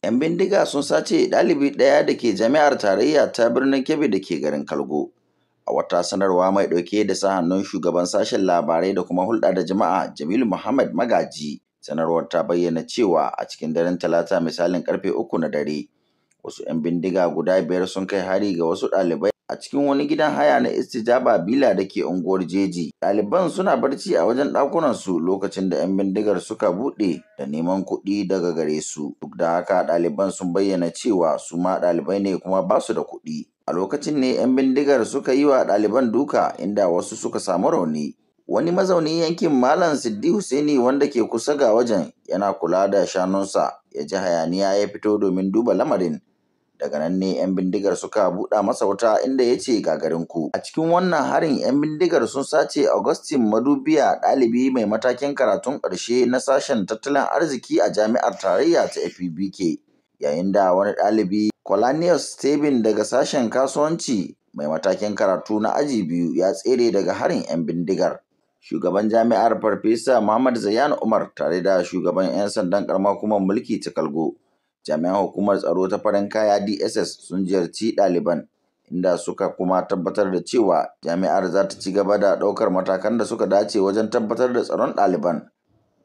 'Yan bindiga sun sace ɗalibi ɗaya da ke jami'ar tarayya ta birnin Kebbi da ke garin Kalgo. A wata sanarwa mai ɗauke da sa hannun shugaban sashen labarai da kuma hulɗa da jama'a Jamilu Muhammad Magaji, sanarwar ta bayyana cewa a cikin daren Talata misalin karfe 3 na dare, wasu 'yan bindiga guda 5 sun kai hari ga wasu ɗalibai a cikin wani gidan haya na Istijaba Bila da ke unguwar Jeji. Ɗaliban suna barci a wajen ɗakunansu lokacin da 'yan bindigar suka buɗe da neman kuɗi daga gare su. Duk da haka ɗaliban sun bayyana cewa su ma ɗalibai ne kuma ba su da kuɗi. A lokacin ne 'yan bindigar suka yi wa ɗaliban duka inda wasu suka samu rauni. Wani mazaunin yankin Malam Siddi Husaini wanda ke kusa ga wajen yana kula da shanunsa ya ji hayaniya ya fito domin duba lamarin. Daga nan ne 'yan bindigar suka buɗa masa wuta inda ya ce gagarinku. A cikin wannan harin 'yan bindigar sun sace Augustine Madubiya, ɗalibi mai matakin karatun ƙarshe na sashen tattalin arziki a jami'ar tarayya ta FUBK, yayin da wani ɗalibi Colanius Stephen daga sashen kasuwanci mai matakin karatu na aji 2 ya tsere daga harin 'yan bindigar. Shugaban jami'ar Farfesa Muhammad Zayyanu Umar tare da shugaban 'yan sandan ƙaramar hukumar mulki ta Kalgo, jami'an hukumar tsaro ta farin kaya DSS sun ziyarci ɗaliban, inda suka kuma tabbatar da cewa jami'ar za ta ci gaba da ɗaukar matakan da suka dace wajen tabbatar da tsaron ɗaliban.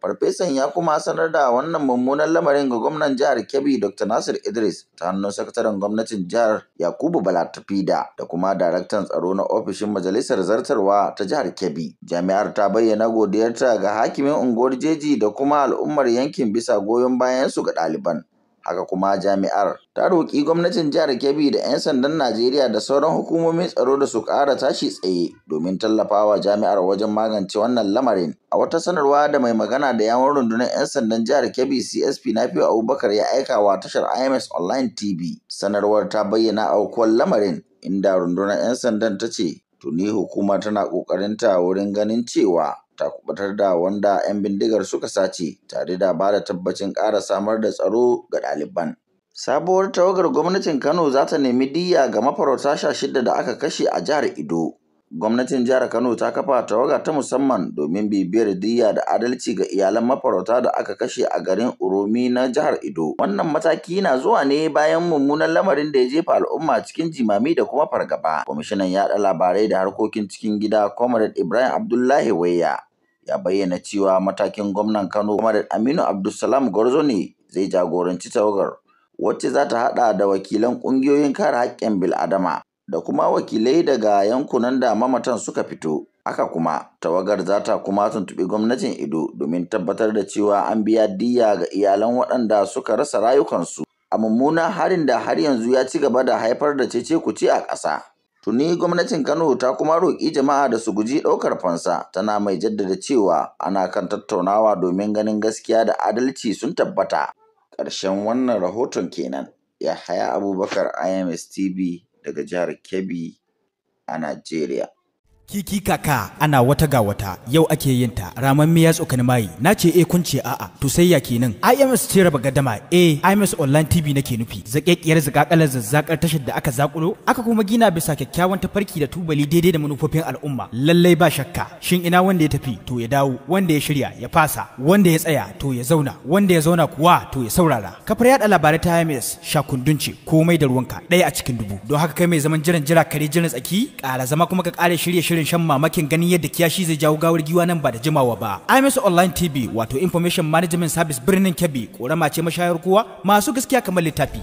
Farfesan ya kuma sanar da wannan mummunan lamarin ga gwamnan jihar Kebbi Dr. Nasir Idris ta hannun sakataren gwamnatin jihar Yakubu Bala Tafida da kuma daraktan tsaro na ofishin majalisar zartarwa ta jihar Kebbi. Jami'ar ta bayyana godiyarta ga hakimin unguwar Jeji da kuma al'ummar yankin bisa goyon bayansu ga ɗaliban. Haka kuma jami'ar ta roƙi gwamnatin jihar Kebbi da 'yan sandan Najeriya da sauran hukumomin tsaro da su ƙara tashi tsaye domin tallafawa jami'ar wajen magance wannan lamarin. A wata sanarwa da mai magana da yawun rundunar 'yan sandan jihar Kebbi CSP Nafi'u Abubakar ya aika wa tashar IMS Online TV. Sanarwar ta bayyana aukuwar lamarin, inda rundunar 'yan sandan ta ce tuni hukumar tana ƙoƙarinta wurin ganin cewa ta kubutar da wanda 'yan bindigar suka sace tare da ba da tabbacin ƙara samar da tsaro ga ɗaliban. Sabuwar tawagar gwamnatin Kano za ta nemi diyya ga mafarauta 16 da aka kashe a jihar Edo. Gwamnatin jihar Kano ta kafa tawaga ta musamman domin bibiyar diyya da adalci ga iyalan mafarauta da aka kashe a garin Uromi na jihar Edo. Wannan mataki na zuwa ne bayan mummunan lamarin da ya jefa al'umma cikin jimami da kuma fargaba. Kwamishinan yaɗa labarai da harkokin cikin gida Comrade Ibrahim Abdullahi Wayya ya bayyana cewa matakin gwamnan Kano Comrade Aminu Abdulsalam Gwarzo ne zai jagoranci tawagar, wacce za ta haɗa da wakilan ƙungiyoyin kare haƙƙin bil'adama da kuma wakilai daga yankunan da mamatan suka fito. Haka kuma tawagar za ta kuma tuntuɓi gwamnatin Edo domin tabbatar da cewa an biya diyya ga iyalan waɗanda suka rasa rayukansu a mummunan harin da har yanzu ya ci gaba da haifar da cece-kuce a ƙasa. Tuni gwamnatin Kano ta kuma roƙi jama'a da su guji ɗaukar fansa, tana mai jaddada cewa ana kan tattaunawa domin ganin gaskiya da adalci sun tabbata. Ƙarshen wannan rahoton kenan. Yahaya Abubakar, IMS TV daga jihar Kebbi a Najeriya. Kiki kaka ana wata ga wata yau ake yin ta ramamme ya tsokani mai nace kun ce a'a to sai ya kenan. IMS ce raba gadama IMS Online TV nake nufi, zakekiyar zakakalar zazzakar tashar da aka zakulo aka kuma gina bisa kyakkyawan tafarki da tubali daidai da manufofin al'umma. Lallai ba shakka, shin ina wanda ya tafi to ya dawo, wanda ya shirya ya fasa, wanda ya tsaya to ya zauna, wanda ya zauna kuwa to ya saurara. Kafar yada labarai ta IMS shakundunce komai da ruwanka ɗaya a cikin dubu. Don haka kai mai zaman jira kare jiran tsaki ƙara zama kuma ka ƙara shirye shan mamakin ganin yadda kiyashi zai jawo gawar giwa nan ba da jimawa ba. IMS Online TV wato Information Management Service birnin Kebbi, korama ce mashayar kowa, masu gaskiya kamar littafi.